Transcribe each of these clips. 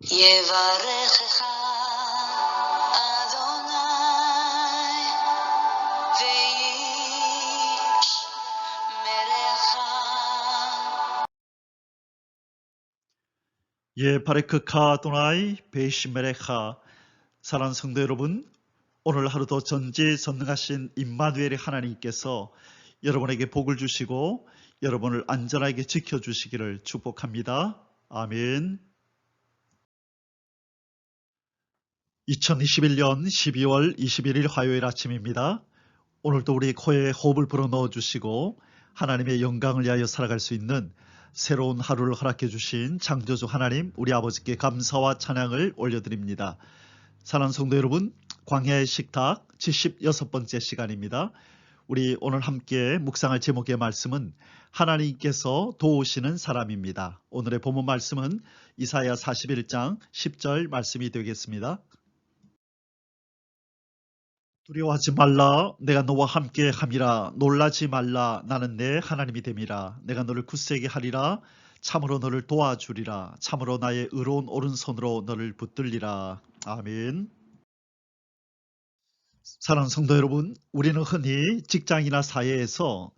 יברכך אדוני וישמרך. 바레크카 도나이 베이시메레카. 사랑하는 성도 여러분, 오늘 하루도 전지전능하신 임마누엘의 하나님께서 여러분에게 복을 주시고 여러분을 안전하게 지켜주시기를 축복합니다. 아멘. 2021년 12월 21일 화요일 아침입니다. 오늘도 우리 코에 호흡을 불어넣어 주시고 하나님의 영광을 위하여 살아갈 수 있는 새로운 하루를 허락해 주신 창조주 하나님, 우리 아버지께 감사와 찬양을 올려드립니다. 사랑하는 성도 여러분, 광야의 식탁 76번째 시간입니다. 우리 오늘 함께 묵상할 제목의 말씀은 하나님께서 도우시는 사람입니다. 오늘의 본문 말씀은 이사야 41장 10절 말씀이 되겠습니다. 두려워하지 말라, 내가 너와 함께 함이라. 놀라지 말라, 나는 내 하나님이 됨이라. 내가 너를 굳세게 하리라. 참으로 너를 도와주리라. 참으로 나의 의로운 오른손으로 너를 붙들리라. 아멘. 사랑하는 성도 여러분, 우리는 흔히 직장이나 사회에서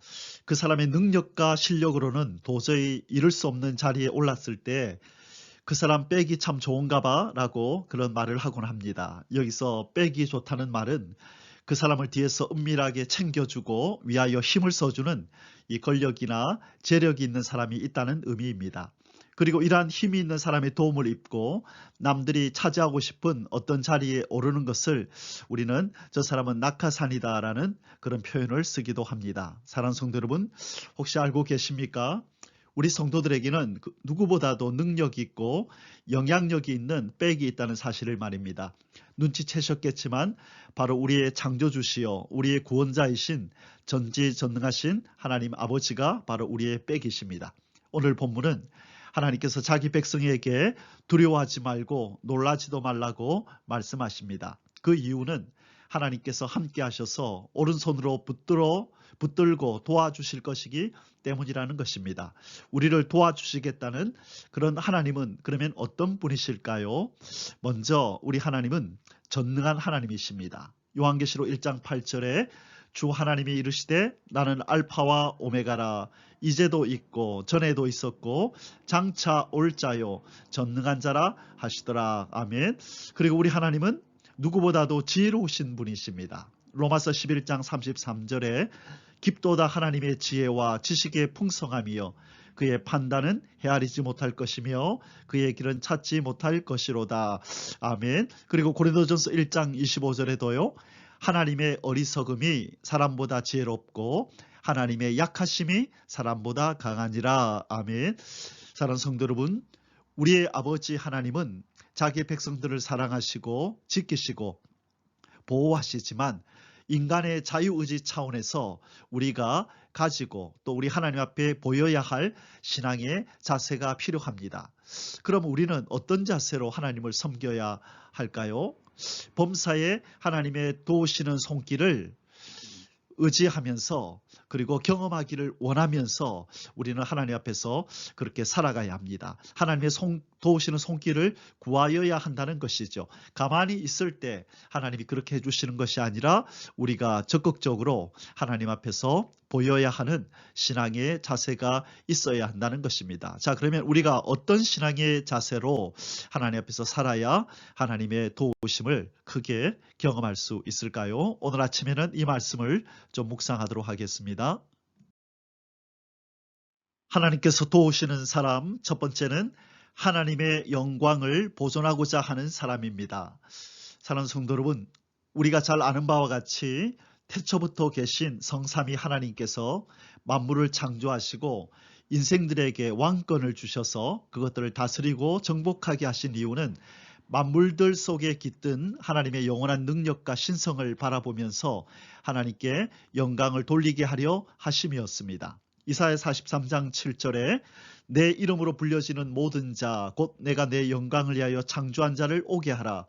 그 사람의 능력과 실력으로는 도저히 이룰 수 없는 자리에 올랐을 때 그 사람 빼기 참 좋은가 봐 라고 그런 말을 하곤 합니다. 여기서 빼기 좋다는 말은 그 사람을 뒤에서 은밀하게 챙겨주고 위하여 힘을 써주는 이 권력이나 재력이 있는 사람이 있다는 의미입니다. 그리고 이러한 힘이 있는 사람의 도움을 입고 남들이 차지하고 싶은 어떤 자리에 오르는 것을 우리는 저 사람은 낙하산이다 라는 그런 표현을 쓰기도 합니다. 사랑하는 성도 여러분, 혹시 알고 계십니까? 우리 성도들에게는 누구보다도 능력이 있고 영향력이 있는 백이 있다는 사실을 말입니다. 눈치채셨겠지만 바로 우리의 창조주시여 우리의 구원자이신 전지전능하신 하나님 아버지가 바로 우리의 백이십니다. 오늘 본문은 하나님께서 자기 백성에게 두려워하지 말고 놀라지도 말라고 말씀하십니다. 그 이유는 하나님께서 함께 하셔서 오른손으로 붙들고 도와주실 것이기 때문이라는 것입니다. 우리를 도와주시겠다는 그런 하나님은 그러면 어떤 분이실까요? 먼저 우리 하나님은 전능한 하나님이십니다. 요한계시록 1장 8절에 주 하나님이 이르시되 나는 알파와 오메가라. 이제도 있고 전에도 있었고 장차 올 자요 전능한 자라 하시더라. 아멘. 그리고 우리 하나님은 누구보다도 지혜로우신 분이십니다. 로마서 11장 33절에 깊도다 하나님의 지혜와 지식의 풍성함이요 그의 판단은 헤아리지 못할 것이며 그의 길은 찾지 못할 것이로다. 아멘. 그리고 고린도전서 1장 25절에도요. 하나님의 어리석음이 사람보다 지혜롭고 하나님의 약하심이 사람보다 강하니라. 아멘. 사랑하는 성도 여러분, 우리의 아버지 하나님은 자기 백성들을 사랑하시고 지키시고 보호하시지만 인간의 자유의지 차원에서 우리가 가지고 또 우리 하나님 앞에 보여야 할 신앙의 자세가 필요합니다. 그럼 우리는 어떤 자세로 하나님을 섬겨야 할까요? 범사에 하나님의 도우시는 손길을 의지하면서 그리고 경험하기를 원하면서 우리는 하나님 앞에서 그렇게 살아가야 합니다. 하나님의 도우시는 손길을 구하여야 한다는 것이죠. 가만히 있을 때 하나님이 그렇게 해주시는 것이 아니라 우리가 적극적으로 하나님 앞에서 보여야 하는 신앙의 자세가 있어야 한다는 것입니다. 자, 그러면 우리가 어떤 신앙의 자세로 하나님 앞에서 살아야 하나님의 도우심을 크게 경험할 수 있을까요? 오늘 아침에는 이 말씀을 좀 묵상하도록 하겠습니다. 하나님께서 도우시는 사람, 첫 번째는 하나님의 영광을 보존하고자 하는 사람입니다. 사랑하는 성도 여러분, 우리가 잘 아는 바와 같이 태초부터 계신 성삼위 하나님께서 만물을 창조하시고 인생들에게 왕권을 주셔서 그것들을 다스리고 정복하게 하신 이유는 만물들 속에 깃든 하나님의 영원한 능력과 신성을 바라보면서 하나님께 영광을 돌리게 하려 하심이었습니다. 이사야 43장 7절에 내 이름으로 불려지는 모든 자 곧 내가 내 영광을 위하여 창조한 자를 오게 하라.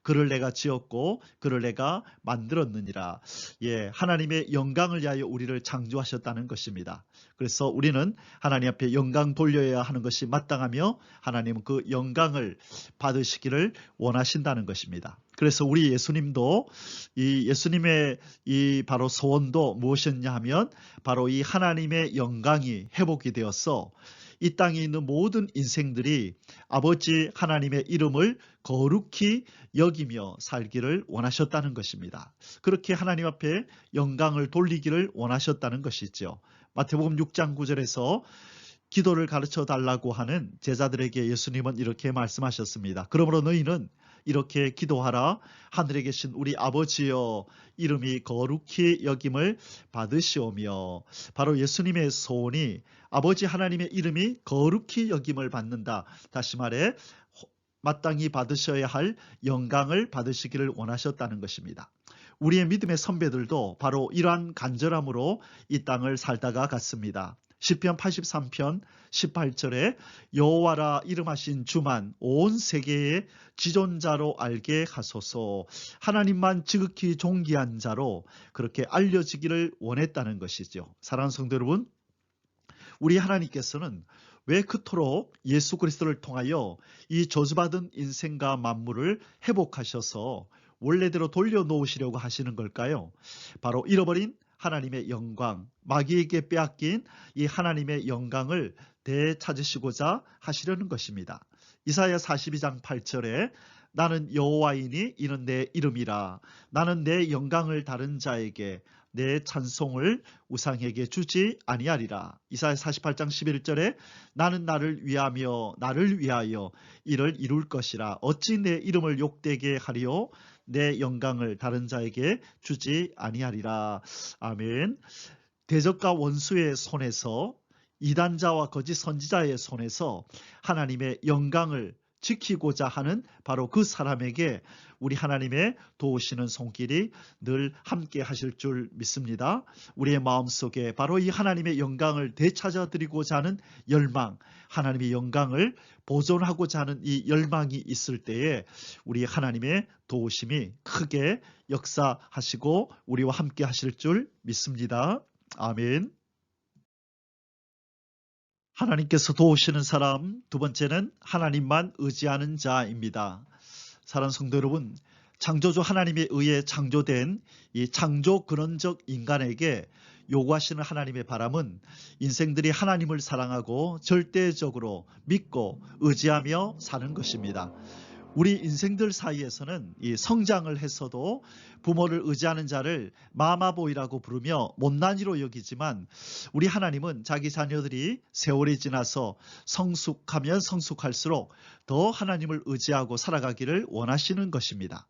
그를 내가 지었고 그를 내가 만들었느니라. 예, 하나님의 영광을 위하여 우리를 창조하셨다는 것입니다. 그래서 우리는 하나님 앞에 영광 돌려야 하는 것이 마땅하며 하나님은 그 영광을 받으시기를 원하신다는 것입니다. 그래서 우리 예수님도 이 예수님의 이 바로 소원도 무엇이었냐 하면 바로 이 하나님의 영광이 회복이 되어서 이 땅에 있는 모든 인생들이 아버지 하나님의 이름을 거룩히 여기며 살기를 원하셨다는 것입니다. 그렇게 하나님 앞에 영광을 돌리기를 원하셨다는 것이죠. 마태복음 6장 9절에서 기도를 가르쳐 달라고 하는 제자들에게 예수님은 이렇게 말씀하셨습니다. 그러므로 너희는 이렇게 기도하라. 하늘에 계신 우리 아버지여, 이름이 거룩히 여김을 받으시오며. 바로 예수님의 소원이 아버지 하나님의 이름이 거룩히 여김을 받는다. 다시 말해 마땅히 받으셔야 할 영광을 받으시기를 원하셨다는 것입니다. 우리의 믿음의 선배들도 바로 이러한 간절함으로 이 땅을 살다가 갔습니다. 시편 83편 18절에 여호와라 이름하신 주만 온 세계의 지존자로 알게 하소서. 하나님만 지극히 존귀한 자로 그렇게 알려지기를 원했다는 것이죠. 사랑하는 성도 여러분, 우리 하나님께서는 왜 그토록 예수 그리스도를 통하여 이 저주받은 인생과 만물을 회복하셔서 원래대로 돌려놓으시려고 하시는 걸까요? 바로 잃어버린 하나님의 영광, 마귀에게 빼앗긴 이 하나님의 영광을 되찾으시고자 하시려는 것입니다. 이사야 42장 8절에 나는 여호와이니 이는 내 이름이라. 나는 내 영광을 다른 자에게 내 찬송을 우상에게 주지 아니하리라. 이사야 48장 11절에 나는 나를 위하며 나를 위하여 이를 이룰 것이라. 어찌 내 이름을 욕되게 하리요? 내 영광을 다른 자에게 주지 아니하리라. 아멘. 대적과 원수의 손에서, 이단자와 거짓 선지자의 손에서 하나님의 영광을 지키고자 하는 바로 그 사람에게 우리 하나님의 도우시는 손길이 늘 함께 하실 줄 믿습니다. 우리의 마음속에 바로 이 하나님의 영광을 되찾아 드리고자 하는 열망, 하나님의 영광을 보존하고자 하는 이 열망이 있을 때에 우리 하나님의 도우심이 크게 역사하시고 우리와 함께 하실 줄 믿습니다. 아멘. 하나님께서 도우시는 사람, 두 번째는 하나님만 의지하는 자입니다. 사랑하는 성도 여러분, 창조주 하나님에 의해 창조된 이 창조 근원적 인간에게 요구하시는 하나님의 바람은 인생들이 하나님을 사랑하고 절대적으로 믿고 의지하며 사는 것입니다. 우리 인생들 사이에서는 이 성장을 했어도 부모를 의지하는 자를 마마보이라고 부르며 못난이로 여기지만 우리 하나님은 자기 자녀들이 세월이 지나서 성숙하면 성숙할수록 더 하나님을 의지하고 살아가기를 원하시는 것입니다.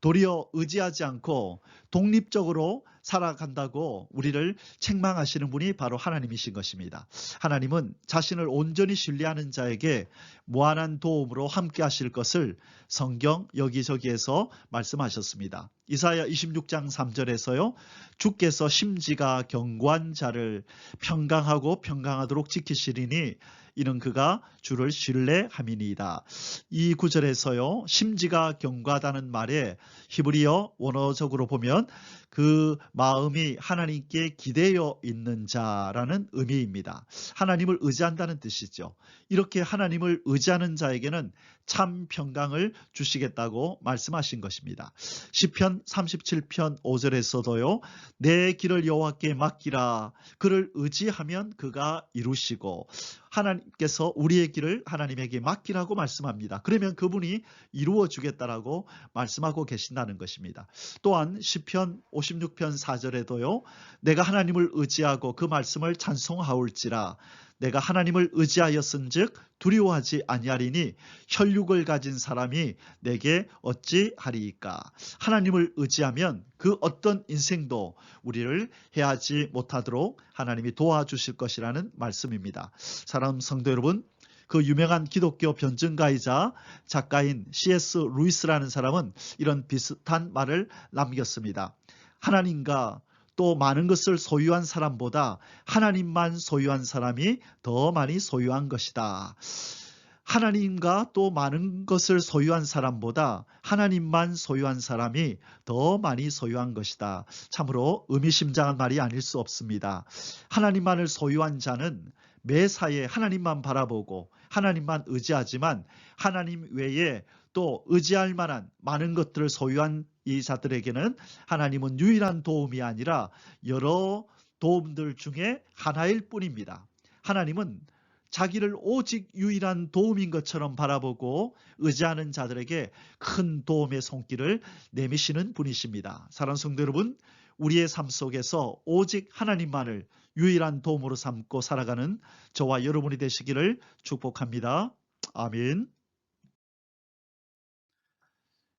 도리어 의지하지 않고 독립적으로 살아간다고 우리를 책망하시는 분이 바로 하나님이신 것입니다. 하나님은 자신을 온전히 신뢰하는 자에게 무한한 도움으로 함께 하실 것을 성경 여기저기에서 말씀하셨습니다. 이사야 26장 3절에서요. 주께서 심지가 견고한 자를 평강하고 평강하도록 지키시리니 이는 그가 주를 신뢰함이니이다. 이 구절에서요. 심지가 견고하다는 말에 히브리어 원어적으로 보면 그 마음이 하나님께 기대어 있는 자라는 의미입니다. 하나님을 의지한다는 뜻이죠. 이렇게 하나님을 의지하는 자에게는 참 평강을 주시겠다고 말씀하신 것입니다. 시편 37편 5절에서도요. 내 길을 여호와께 맡기라. 그를 의지하면 그가 이루시고, 하나님께서 우리의 길을 하나님에게 맡기라고 말씀합니다. 그러면 그분이 이루어 주겠다라고 말씀하고 계신다는 것입니다. 또한 시편 56편 4절에도요. 내가 하나님을 의지하고 그 말씀을 찬송하올지라. 내가 하나님을 의지하였은즉 두려워하지 아니하리니 혈육을 가진 사람이 내게 어찌하리이까. 하나님을 의지하면 그 어떤 인생도 우리를 해하지 못하도록 하나님이 도와주실 것이라는 말씀입니다. 사랑하는 성도 여러분, 그 유명한 기독교 변증가이자 작가인 C.S. 루이스라는 사람은 이런 비슷한 말을 남겼습니다. 하나님과 또 많은 것을 소유한 사람보다 하나님만 소유한 사람이 더 많이 소유한 것이다. 하나님과 또 많은 것을 소유한 사람보다 하나님만 소유한 사람이 더 많이 소유한 것이다. 참으로 의미심장한 말이 아닐 수 없습니다. 하나님만을 소유한 자는 매사에 하나님만 바라보고 하나님만 의지하지만 하나님 외에 또 의지할 만한 많은 것들을 소유한 이 자들에게는 하나님은 유일한 도움이 아니라 여러 도움들 중에 하나일 뿐입니다. 하나님은 자기를 오직 유일한 도움인 것처럼 바라보고 의지하는 자들에게 큰 도움의 손길을 내미시는 분이십니다. 사랑하는 성도 여러분, 우리의 삶 속에서 오직 하나님만을 유일한 도움으로 삼고 살아가는 저와 여러분이 되시기를 축복합니다. 아멘.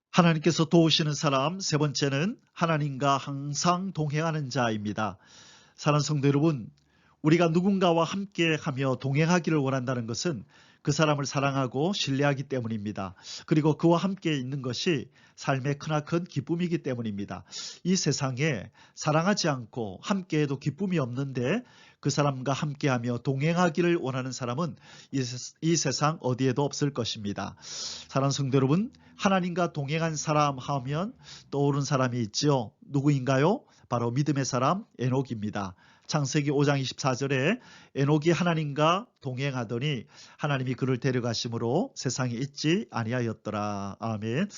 하나님께서 도우시는 사람, 세 번째는 하나님과 항상 동행하는 자입니다. 사랑하는 성도 여러분, 우리가 누군가와 함께하며 동행하기를 원한다는 것은 그 사람을 사랑하고 신뢰하기 때문입니다. 그리고 그와 함께 있는 것이 삶의 크나큰 기쁨이기 때문입니다. 이 세상에 사랑하지 않고 함께해도 기쁨이 없는데 그 사람과 함께하며 동행하기를 원하는 사람은 이 세상 어디에도 없을 것입니다. 사랑하는 성도 여러분, 하나님과 동행한 사람 하면 떠오른 사람이 있지요. 누구인가요? 바로 믿음의 사람 에녹입니다. 창세기 5장 24절에 에녹이 하나님과 동행하더니 하나님이 그를 데려가심으로 세상에 있지 아니하였더라. 아멘.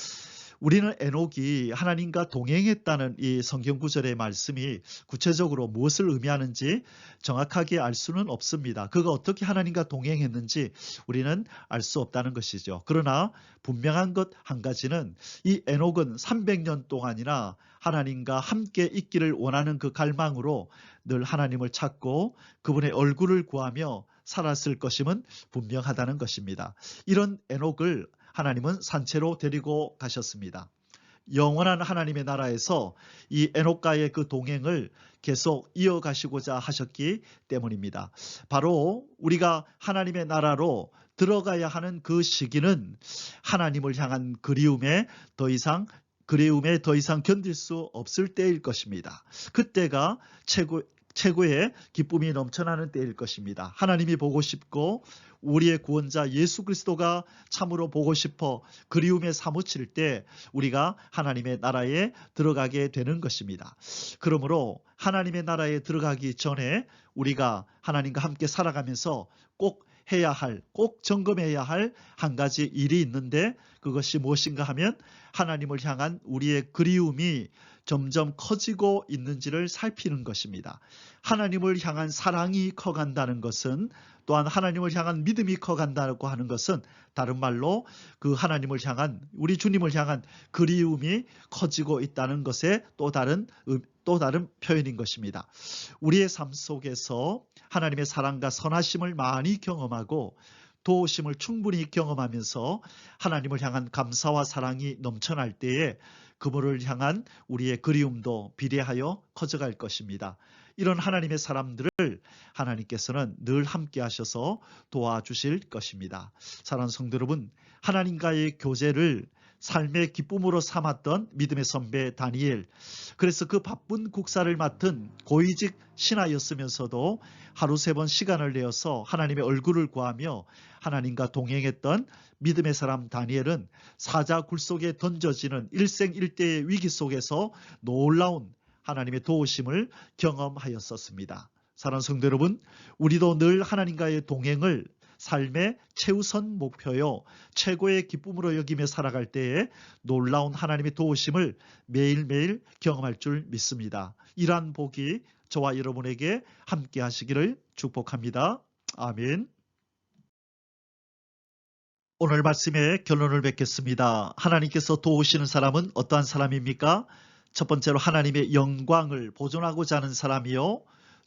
우리는 에녹이 하나님과 동행했다는 이 성경 구절의 말씀이 구체적으로 무엇을 의미하는지 정확하게 알 수는 없습니다. 그가 어떻게 하나님과 동행했는지 우리는 알 수 없다는 것이죠. 그러나 분명한 것 한 가지는 이 에녹은 300년 동안이나 하나님과 함께 있기를 원하는 그 갈망으로 늘 하나님을 찾고 그분의 얼굴을 구하며 살았을 것임은 분명하다는 것입니다. 이런 에녹을 하나님은 산채로 데리고 가셨습니다. 영원한 하나님의 나라에서 이 에녹과의 그 동행을 계속 이어가시고자 하셨기 때문입니다. 바로 우리가 하나님의 나라로 들어가야 하는 그 시기는 하나님을 향한 그리움에 더 이상 견딜 수 없을 때일 것입니다. 그때가 최고의 기쁨이 넘쳐나는 때일 것입니다. 하나님이 보고 싶고 우리의 구원자 예수 그리스도가 참으로 보고 싶어 그리움에 사무칠 때 우리가 하나님의 나라에 들어가게 되는 것입니다. 그러므로 하나님의 나라에 들어가기 전에 우리가 하나님과 함께 살아가면서 꼭 점검해야 할 한 가지 일이 있는데 그것이 무엇인가 하면 하나님을 향한 우리의 그리움이 점점 커지고 있는지를 살피는 것입니다. 하나님을 향한 사랑이 커간다는 것은 또한 하나님을 향한 믿음이 커간다고 하는 것은 다른 말로 그 하나님을 향한 우리 주님을 향한 그리움이 커지고 있다는 것의 또 다른 표현인 것입니다. 우리의 삶 속에서 하나님의 사랑과 선하심을 많이 경험하고 도우심을 충분히 경험하면서 하나님을 향한 감사와 사랑이 넘쳐날 때에 그분을 향한 우리의 그리움도 비례하여 커져갈 것입니다. 이런 하나님의 사람들을 하나님께서는 늘 함께 하셔서 도와주실 것입니다. 사랑하는 성도 여러분, 하나님과의 교제를 삶의 기쁨으로 삼았던 믿음의 선배 다니엘. 그래서 그 바쁜 국사를 맡은 고위직 신하였으면서도 하루 3번 시간을 내어서 하나님의 얼굴을 구하며 하나님과 동행했던 믿음의 사람 다니엘은 사자 굴 속에 던져지는 일생일대의 위기 속에서 놀라운 하나님의 도우심을 경험하였었습니다. 사랑하는 성도 여러분, 우리도 늘 하나님과의 동행을 삶의 최우선 목표요 최고의 기쁨으로 여기며 살아갈 때에 놀라운 하나님의 도우심을 매일매일 경험할 줄 믿습니다. 이러한 복이 저와 여러분에게 함께 하시기를 축복합니다. 아멘. 오늘 말씀의 결론을 맺겠습니다. 하나님께서 도우시는 사람은 어떠한 사람입니까? 첫 번째로 하나님의 영광을 보존하고자 하는 사람이요.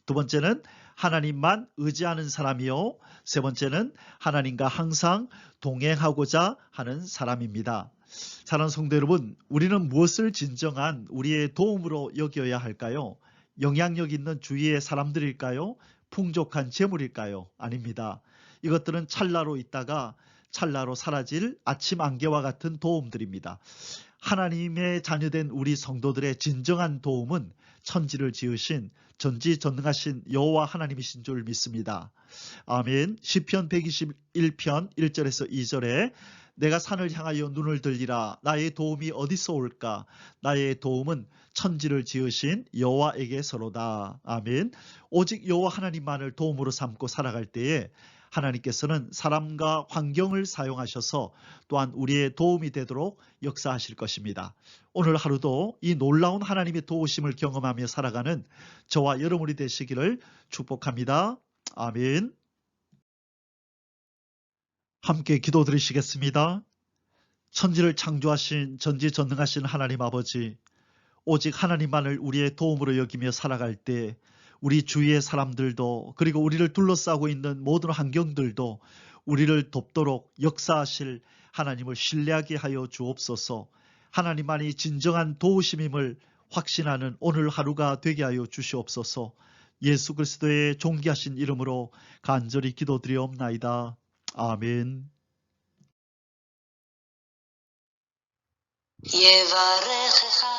두 번째는 하나님만 의지하는 사람이요. 세 번째는 하나님과 항상 동행하고자 하는 사람입니다. 사랑하는 성도 여러분, 우리는 무엇을 진정한 우리의 도움으로 여겨야 할까요? 영향력 있는 주위의 사람들일까요? 풍족한 재물일까요? 아닙니다. 이것들은 찰나로 있다가 찰나로 사라질 아침 안개와 같은 도움들입니다. 하나님의 자녀된 우리 성도들의 진정한 도움은 천지를 지으신 전지전능하신 여호와 하나님이신 줄 믿습니다. 아멘. 시편 121편 1절에서 2절에 내가 산을 향하여 눈을 들리라. 나의 도움이 어디서 올까? 나의 도움은 천지를 지으신 여호와에게서로다. 아멘. 오직 여호와 하나님만을 도움으로 삼고 살아갈 때에 하나님께서는 사람과 환경을 사용하셔서 또한 우리의 도움이 되도록 역사하실 것입니다. 오늘 하루도 이 놀라운 하나님의 도우심을 경험하며 살아가는 저와 여러분이 되시기를 축복합니다. 아멘. 함께 기도드리시겠습니다. 천지를 창조하신 전지전능하신 하나님 아버지, 오직 하나님만을 우리의 도움으로 여기며 살아갈 때 우리 주위의 사람들도 그리고 우리를 둘러싸고 있는 모든 환경들도 우리를 돕도록 역사하실 하나님을 신뢰하게 하여 주옵소서. 하나님만이 진정한 도우심임을 확신하는 오늘 하루가 되게 하여 주시옵소서. 예수 그리스도의 존귀하신 이름으로 간절히 기도드리옵나이다. 아멘. יברכך